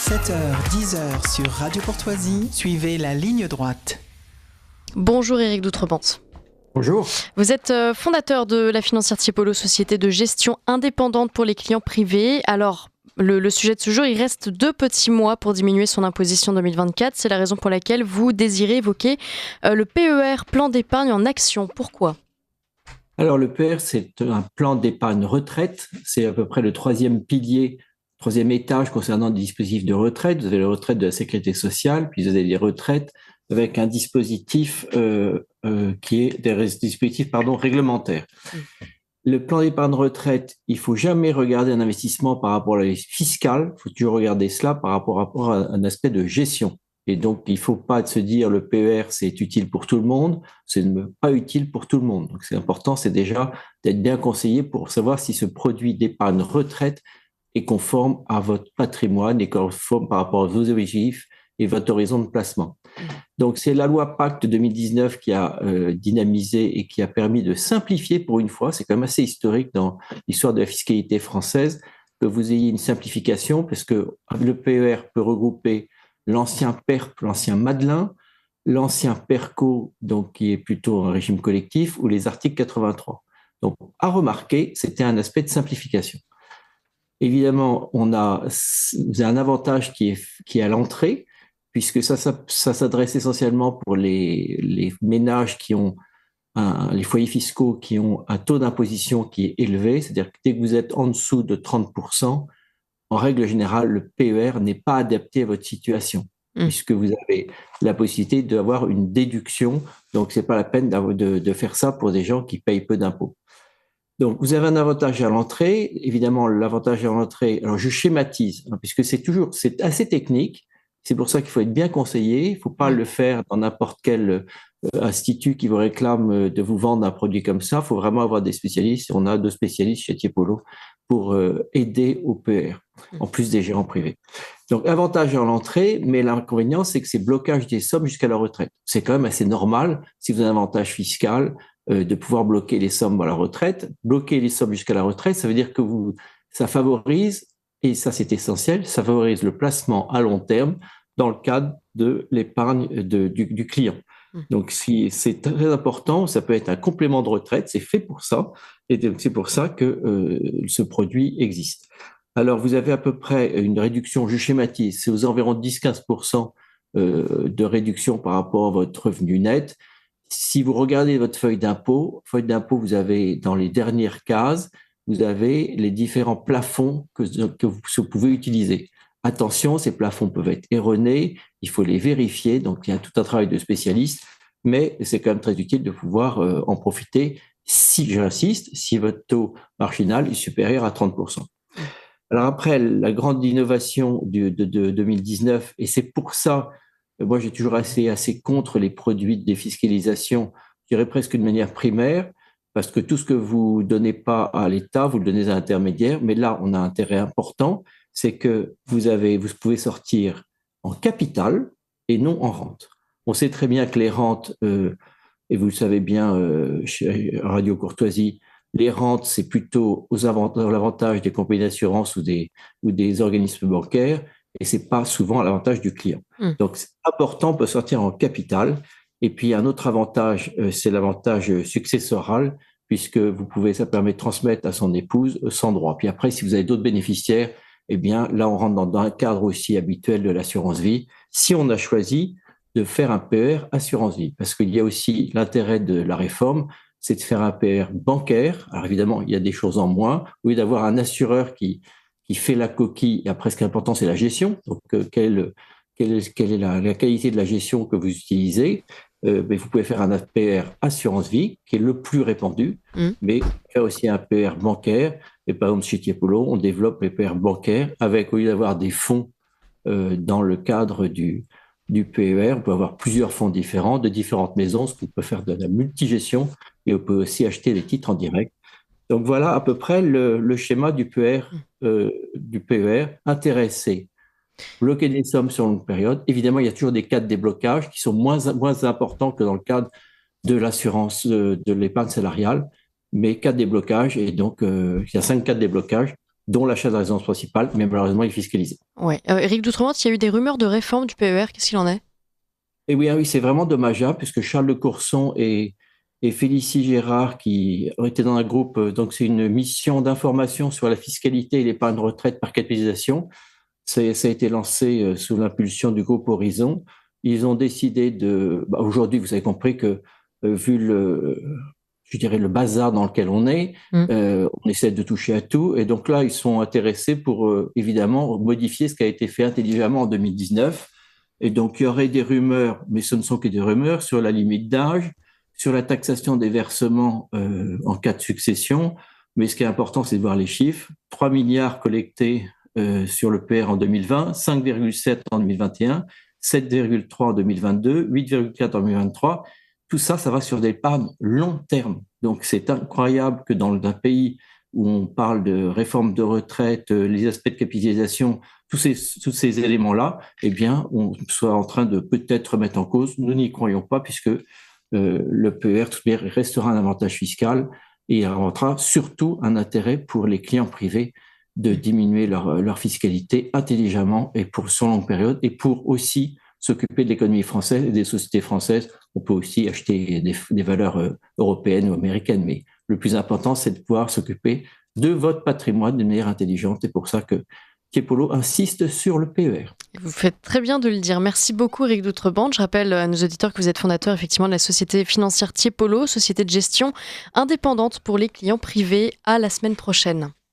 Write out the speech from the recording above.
7h-10h sur Radio Courtoisie, suivez la ligne droite. Bonjour Éric Doutremont. Bonjour. Vous êtes fondateur de la financière Tiepolo, société de gestion indépendante pour les clients privés. Alors, le sujet de ce jour, il reste 2 petits mois pour diminuer son imposition 2024. C'est la raison pour laquelle vous désirez évoquer le PER, plan d'épargne en action. Pourquoi ? Alors, le PER, c'est un plan d'épargne retraite. C'est à peu près le troisième étage concernant des dispositifs de retraite. Vous avez les retraites de la sécurité sociale, puis vous avez les retraites avec un dispositif qui est des dispositifs réglementaires. Le plan d'épargne retraite, il faut jamais regarder un investissement par rapport à la fiscale, il faut toujours regarder cela par rapport à un aspect de gestion. Et donc, il ne faut pas se dire le PER, c'est utile pour tout le monde, c'est pas utile pour tout le monde. Donc, c'est important, c'est déjà d'être bien conseillé pour savoir si ce produit d'épargne retraite est conforme à votre patrimoine, est conforme par rapport à vos objectifs et votre horizon de placement. Donc, c'est la loi Pacte 2019 qui a dynamisé et qui a permis de simplifier pour une fois. C'est quand même assez historique dans l'histoire de la fiscalité française que vous ayez une simplification, parce que le PER peut regrouper l'ancien PERP, l'ancien Madelin, l'ancien PERCO, donc qui est plutôt un régime collectif, ou les articles 83. Donc, à remarquer, c'était un aspect de simplification. Évidemment, vous avez un avantage qui est à l'entrée, puisque ça s'adresse essentiellement pour les ménages qui ont les foyers fiscaux qui ont un taux d'imposition qui est élevé, c'est-à-dire que dès que vous êtes en dessous de 30%, en règle générale, le PER n'est pas adapté à votre situation, puisque vous avez la possibilité d'avoir une déduction, donc c'est pas la peine de faire ça pour des gens qui payent peu d'impôts. Donc, vous avez un avantage à l'entrée. Évidemment, l'avantage à l'entrée, alors je schématise, puisque c'est assez technique. C'est pour ça qu'il faut être bien conseillé. Il ne faut pas le faire dans n'importe quel institut qui vous réclame de vous vendre un produit comme ça. Il faut vraiment avoir des spécialistes. On a 2 spécialistes chez Tiepolo pour aider au PER, en plus des gérants privés. Donc, avantage à l'entrée, mais l'inconvénient, c'est que c'est blocage des sommes jusqu'à la retraite. C'est quand même assez normal, si vous avez un avantage fiscal, de pouvoir bloquer les sommes à la retraite. Bloquer les sommes jusqu'à la retraite, ça veut dire que ça favorise, et ça c'est essentiel, ça favorise le placement à long terme dans le cadre de l'épargne du client. Donc c'est très important, ça peut être un complément de retraite, c'est fait pour ça, et c'est pour ça que ce produit existe. Alors vous avez à peu près une réduction, je schématise, c'est aux environs 10-15% de réduction par rapport à votre revenu net. Si vous regardez votre feuille d'impôt, vous avez dans les dernières cases, vous avez les différents plafonds que vous pouvez utiliser. Attention, ces plafonds peuvent être erronés, il faut les vérifier, donc il y a tout un travail de spécialiste, mais c'est quand même très utile de pouvoir en profiter si votre taux marginal est supérieur à 30%. Alors après, la grande innovation de 2019, et c'est pour ça, moi j'ai toujours assez contre les produits de défiscalisation, je dirais presque de manière primaire, parce que tout ce que vous donnez pas à l'État, vous le donnez à l'intermédiaire, mais là on a un intérêt important, c'est que vous pouvez sortir en capital et non en rente. On sait très bien que les rentes, et vous le savez bien chez Radio Courtoisie, les rentes, c'est plutôt l'avantage des compagnies d'assurance ou des organismes bancaires, et c'est pas souvent à l'avantage du client. Donc, c'est important, on peut sortir en capital. Et puis, un autre avantage, c'est l'avantage successoral, puisque ça permet de transmettre à son épouse sans droit. Puis après, si vous avez d'autres bénéficiaires, eh bien, là, on rentre dans un cadre aussi habituel de l'assurance vie. Si on a choisi de faire un PER assurance vie, parce qu'il y a aussi l'intérêt de la réforme, c'est de faire un PER bancaire. Alors évidemment, il y a des choses en moins, au lieu d'avoir un assureur qui fait la coquille, et après, ce qui est important, c'est la gestion. Donc, quelle est la qualité de la gestion que vous utilisez? Mais vous pouvez faire un PER assurance vie, qui est le plus répandu, mais faire aussi un PER bancaire. Et par exemple, chez Tiepolo, on développe les PER bancaires avec, au lieu d'avoir des fonds dans le cadre du PER, on peut avoir plusieurs fonds différents, de différentes maisons, ce qu'on peut faire de la multigestion, et on peut aussi acheter des titres en direct. Donc voilà à peu près le schéma du PER intéressé. Bloquer des sommes sur une longue période. Évidemment, il y a toujours des cas de déblocage qui sont moins importants que dans le cadre de l'assurance de l'épargne salariale, mais cas de déblocage, et donc il y a 5 cas de déblocage. dont l'achat de la résidence principale, mais malheureusement, il est fiscalisé. Ouais. Éric Doutremont, il y a eu des rumeurs de réforme du PER. Qu'est-ce qu'il en est? Et oui, oui, c'est vraiment dommageable, puisque Charles de Courson et Félicie Gérard, qui ont été dans un groupe, donc c'est une mission d'information sur la fiscalité et l'épargne retraite par capitalisation. Ça a été lancé sous l'impulsion du groupe Horizon. Ils ont décidé aujourd'hui, vous avez compris que vu je dirais le bazar dans lequel on est, on essaie de toucher à tout. Et donc là, ils sont intéressés pour évidemment modifier ce qui a été fait intelligemment en 2019. Et donc il y aurait des rumeurs, mais ce ne sont que des rumeurs, sur la limite d'âge, sur la taxation des versements en cas de succession. Mais ce qui est important, c'est de voir les chiffres. 3 milliards collectés sur le PR en 2020, 5,7 en 2021, 7,3 en 2022, 8,4 en 2023. Tout ça, ça va sur des épargnes long terme. Donc, c'est incroyable que dans un pays où on parle de réforme de retraite, les aspects de capitalisation, tous ces éléments-là, eh bien, on soit en train de peut-être remettre en cause. Nous n'y croyons pas, puisque le PER restera un avantage fiscal et il représentera surtout un intérêt pour les clients privés de diminuer leur fiscalité intelligemment et sur longue période, et pour aussi s'occuper de l'économie française et des sociétés françaises. On peut aussi acheter des valeurs européennes ou américaines, mais le plus important, c'est de pouvoir s'occuper de votre patrimoine de manière intelligente. C'est pour ça que Tiepolo insiste sur le PER. Vous faites très bien de le dire. Merci beaucoup, Éric Doutremont. Je rappelle à nos auditeurs que vous êtes fondateur effectivement de la société financière Tiepolo, société de gestion indépendante pour les clients privés. À la semaine prochaine.